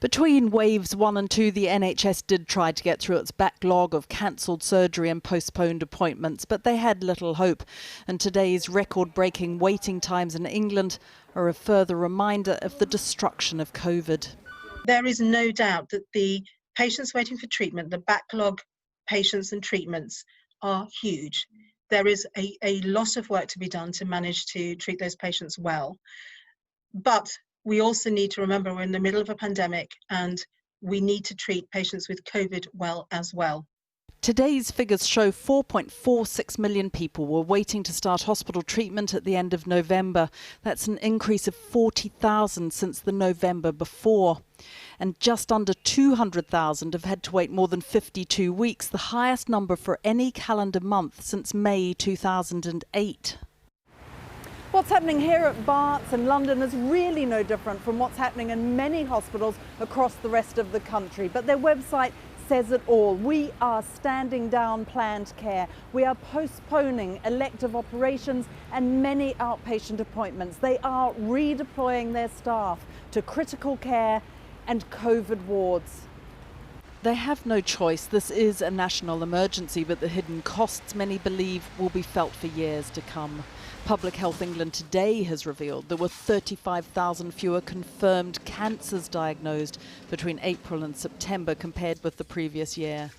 Between waves 1 and 2, the NHS did try to get through its backlog of cancelled surgery and postponed appointments, but they had little hope. And today's record-breaking waiting times in England are a further reminder of the destruction of COVID. There is no doubt that the patients waiting for treatment, the backlog patients and treatments, are huge. There is a lot of work to be done to manage to treat those patients well. But we also need to remember we're in the middle of a pandemic and we need to treat patients with COVID well as well. Today's figures show 4.46 million people were waiting to start hospital treatment at the end of November. That's an increase of 40,000 since the November before. And just under 200,000 have had to wait more than 52 weeks, the highest number for any calendar month since May 2008. What's happening here at Barts in London is really no different from what's happening in many hospitals across the rest of the country. But their website says it all. We are standing down planned care. We are postponing elective operations and many outpatient appointments. They are redeploying their staff to critical care and COVID wards. They have no choice. This is a national emergency, but the hidden costs, many believe, will be felt for years to come. Public Health England today has revealed there were 35,000 fewer confirmed cancers diagnosed between April and September compared with the previous year.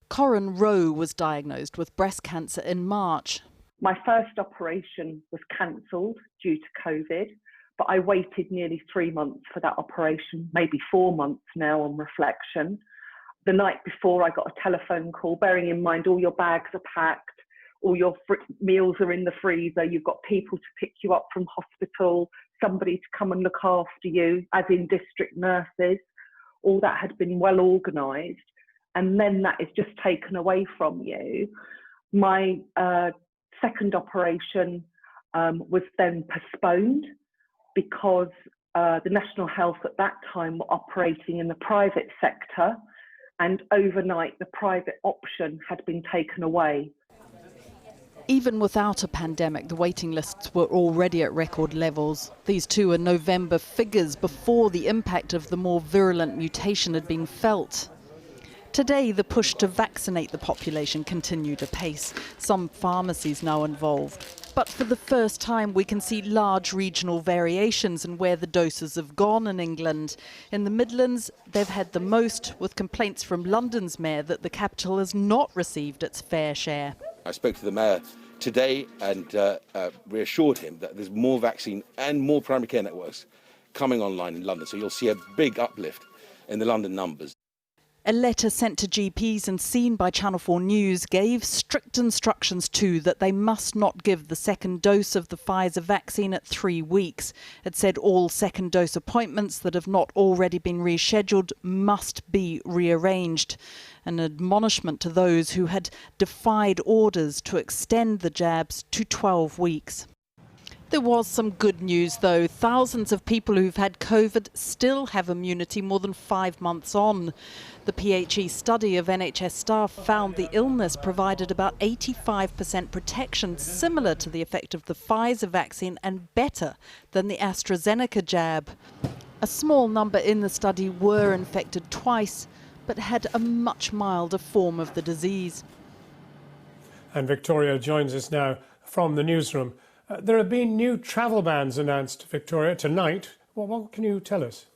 Corinne Rowe was diagnosed with breast cancer in March. My first operation was cancelled due to COVID, but I waited nearly 3 months for that operation, maybe 4 months now on reflection. The night before I got a telephone call, bearing in mind all your bags are packed, all your meals are in the freezer, you've got people to pick you up from hospital, somebody to come and look after you, as in district nurses. All that had been well organised, and then that is just taken away from you. My second operation was then postponed because the National Health at that time were operating in the private sector, and overnight the private option had been taken away. Even without a pandemic, the waiting lists were already at record levels. These two are November figures before the impact of the more virulent mutation had been felt. Today, the push to vaccinate the population continued apace. Some pharmacies now involved. But for the first time, we can see large regional variations in where the doses have gone in England. In the Midlands, they've had the most, with complaints from London's mayor that the capital has not received its fair share. I spoke to the mayor today and reassured him that there's more vaccine and more primary care networks coming online in London. So you'll see a big uplift in the London numbers. A letter sent to GPs and seen by Channel 4 News gave strict instructions too that they must not give the second dose of the Pfizer vaccine at 3 weeks. It said all second dose appointments that have not already been rescheduled must be rearranged. An admonishment to those who had defied orders to extend the jabs to 12 weeks. There was some good news, though. Thousands of people who've had COVID still have immunity more than 5 months on. The PHE study of NHS staff found the illness provided about 85% protection, similar to the effect of the Pfizer vaccine and better than the AstraZeneca jab. A small number in the study were infected twice, but had a much milder form of the disease. And Victoria joins us now from the newsroom. There have been new travel bans announced, Victoria, tonight. Well, what can you tell us?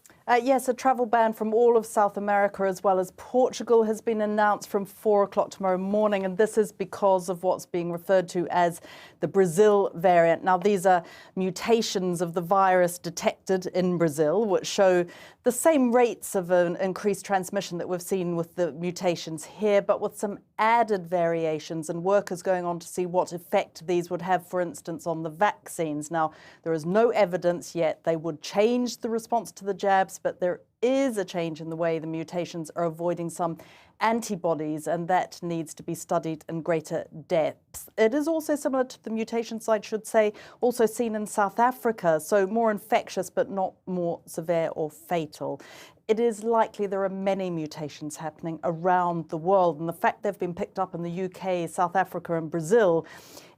Yes, a travel ban from all of South America as well as Portugal has been announced from 4 o'clock tomorrow morning, and this is because of what's being referred to as the Brazil variant. Now, these are mutations of the virus detected in Brazil, which show the same rates of an increased transmission that we've seen with the mutations here, but with some added variations, and work is going on to see what effect these would have, for instance, on the vaccines. Now, there is no evidence yet they would change the response to the jabs, but there is a change in the way the mutations are avoiding some antibodies, and that needs to be studied in greater depth. It is also similar to the mutations, I should say, also seen in South Africa, so more infectious but not more severe or fatal. It is likely there are many mutations happening around the world, and the fact they've been picked up in the UK, South Africa and Brazil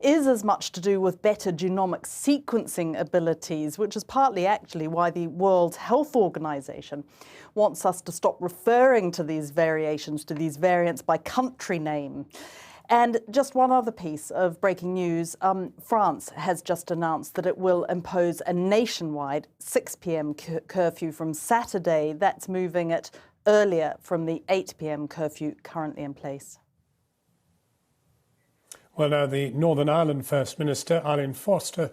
is as much to do with better genomic sequencing abilities, which is partly actually why the World Health Organization wants us to stop referring to these variations, to these variants by country name. And just one other piece of breaking news, France has just announced that it will impose a nationwide 6 p.m. curfew from Saturday. That's moving it earlier from the 8 p.m. curfew currently in place. Well, now the Northern Ireland First Minister, Arlene Foster,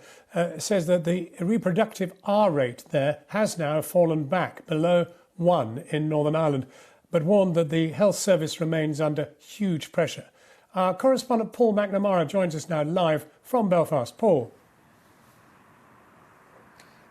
says that the reproductive R rate there has now fallen back below 1 in Northern Ireland, but warned that the health service remains under huge pressure. Our correspondent Paul McNamara joins us now live from Belfast. Paul.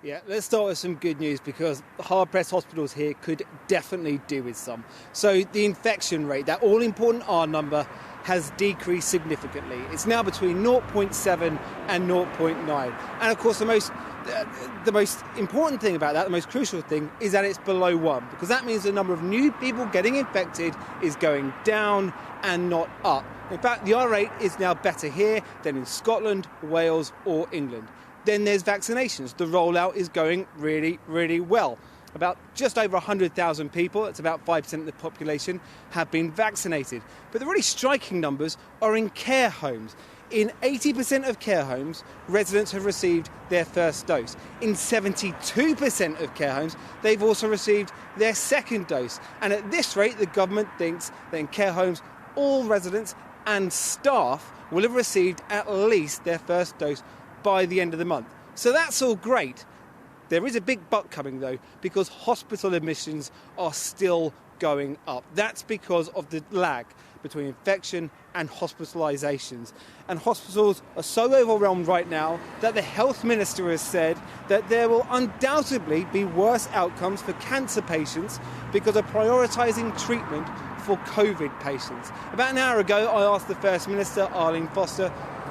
Yeah, let's start with some good news because the hard-pressed hospitals here could definitely do with some. So the infection rate, that all-important R number, has decreased significantly. It's now between 0.7 and 0.9. And of course, the most important thing about that, the most crucial thing, is that it's below 1, because that means the number of new people getting infected is going down and not up. In fact, the R rate is now better here than in Scotland, Wales or England. Then there's vaccinations. The rollout is going really, really well. About just over 100,000 people, that's about 5% of the population, have been vaccinated. But the really striking numbers are in care homes. In 80% of care homes, residents have received their first dose. In 72% of care homes, they've also received their second dose. And at this rate, the government thinks that in care homes, all residents and staff will have received at least their first dose by the end of the month. So that's all great. There is a big but coming though, because hospital admissions are still going up. That's because of the lag between infection and hospitalisations. And hospitals are so overwhelmed right now that the health minister has said that there will undoubtedly be worse outcomes for cancer patients because of prioritising treatment for COVID patients. About an hour ago, I asked the First Minister, Arlene Foster,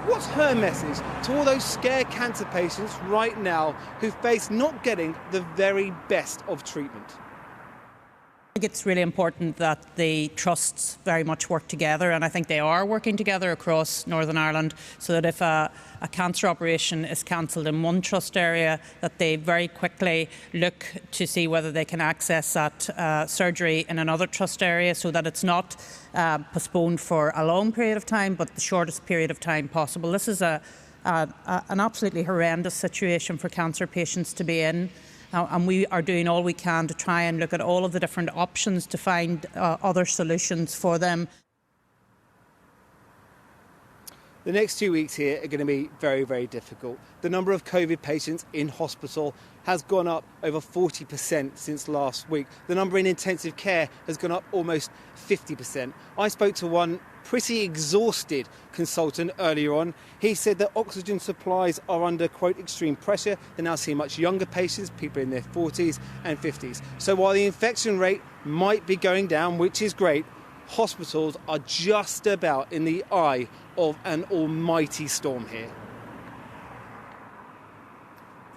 what's her message to all those scared cancer patients right now who face not getting the very best of treatment? I think it's really important that the trusts very much work together, and I think they are working together across Northern Ireland, so that if a cancer operation is cancelled in one trust area, that they very quickly look to see whether they can access that surgery in another trust area, so that it's not postponed for a long period of time, but the shortest period of time possible. This is an absolutely horrendous situation for cancer patients to be in. And we are doing all we can to try and look at all of the different options to find other solutions for them. The next 2 weeks here are going to be very, very difficult. The number of COVID patients in hospital has gone up over 40% since last week. The number in intensive care has gone up almost 50%. I spoke to one pretty exhausted consultant earlier on. He said that oxygen supplies are under, quote, extreme pressure. They're now seeing much younger patients, people in their 40s and 50s. So while the infection rate might be going down, which is great, hospitals are just about in the eye of an almighty storm here.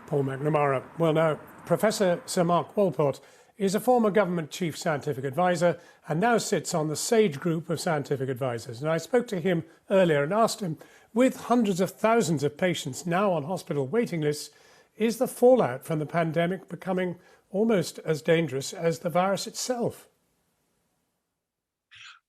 Paul McNamara. Well, now, Professor Sir Mark Walport is a former government chief scientific advisor and now sits on the SAGE group of scientific advisors. And I spoke to him earlier and asked him, with hundreds of thousands of patients now on hospital waiting lists, is the fallout from the pandemic becoming almost as dangerous as the virus itself?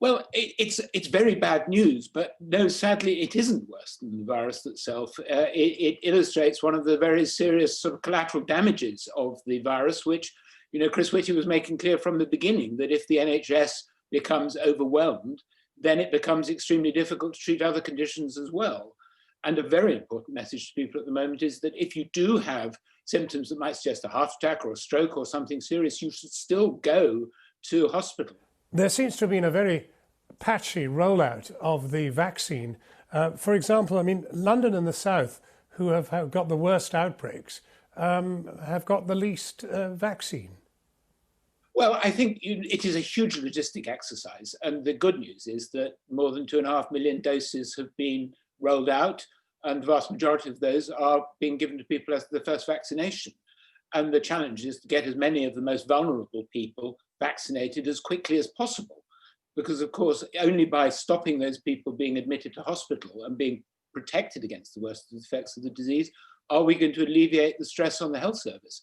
Well, it's very bad news, but no, sadly, it isn't worse than the virus itself. It illustrates one of the very serious sort of collateral damages of the virus, which, you know, Chris Whitty was making clear from the beginning, that if the NHS becomes overwhelmed, then it becomes extremely difficult to treat other conditions as well. And a very important message to people at the moment is that if you do have symptoms that might suggest a heart attack or a stroke or something serious, you should still go to hospital. There seems to have been a very patchy rollout of the vaccine. For example, I mean, London and the South, who have got the worst outbreaks, have got the least vaccine. Well, I think it is a huge logistic exercise. And the good news is that more than 2.5 million doses have been rolled out, and the vast majority of those are being given to people as the first vaccination. And the challenge is to get as many of the most vulnerable people vaccinated as quickly as possible. Because, of course, only by stopping those people being admitted to hospital and being protected against the worst effects of the disease? Are we going to alleviate the stress on the health service?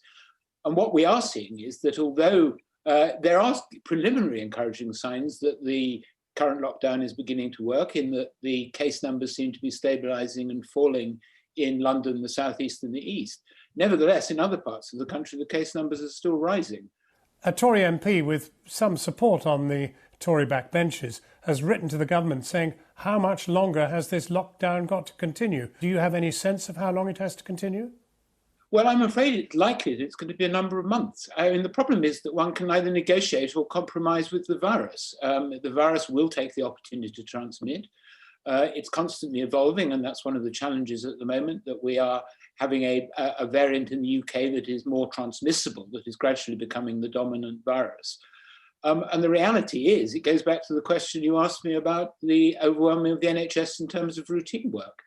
And what we are seeing is that although there are preliminary encouraging signs that the current lockdown is beginning to work, in that the case numbers seem to be stabilising and falling in London, the southeast and the east. Nevertheless, in other parts of the country, the case numbers are still rising. A Tory MP with some support on the Tory backbenches has written to the government saying, how much longer has this lockdown got to continue? Do you have any sense of how long it has to continue? Well, I'm afraid it's likely that it's going to be a number of months. I mean, the problem is that one can either negotiate or compromise with the virus. The virus will take the opportunity to transmit. It's constantly evolving, and that's one of the challenges at the moment, that we are having a variant in the UK that is more transmissible, that is gradually becoming the dominant virus. And the reality is, it goes back to the question you asked me about the overwhelming of the NHS in terms of routine work,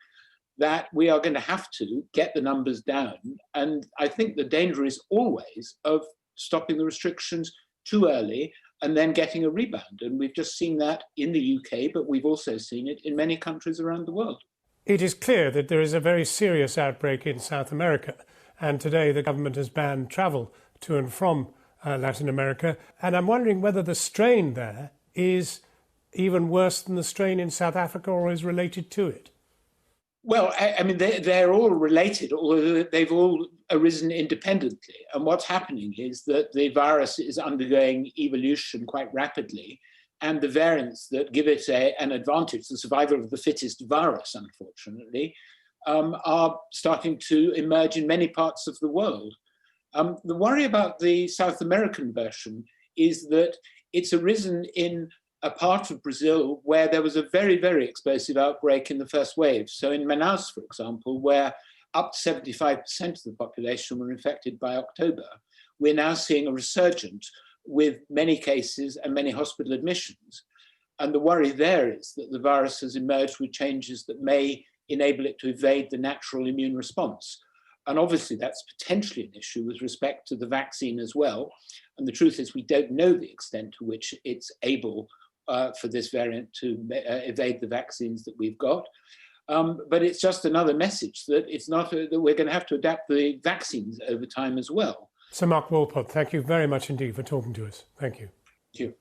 that we are going to have to get the numbers down. And I think the danger is always of stopping the restrictions too early and then getting a rebound. And we've just seen that in the UK, but we've also seen it in many countries around the world. It is clear that there is a very serious outbreak in South America. And today the government has banned travel to and from Latin America. And I'm wondering whether the strain there is even worse than the strain in South Africa or is related to it. Well, I mean, they're all related, although they've all arisen independently. And what's happening is that the virus is undergoing evolution quite rapidly, and the variants that give it an advantage, the survival of the fittest virus, unfortunately, are starting to emerge in many parts of the world. The worry about the South American version is that it's arisen in a part of Brazil where there was a very, very explosive outbreak in the first wave. So in Manaus, for example, where up to 75% of the population were infected by October, we're now seeing a resurgence with many cases and many hospital admissions. And the worry there is that the virus has emerged with changes that may enable it to evade the natural immune response. And obviously that's potentially an issue with respect to the vaccine as well. And the truth is we don't know the extent to which it's able for this variant to evade the vaccines that we've got. But it's just another message that it's not that we're going to have to adapt the vaccines over time as well. Sir Mark Walpole, thank you very much indeed for talking to us. Thank you. Thank you.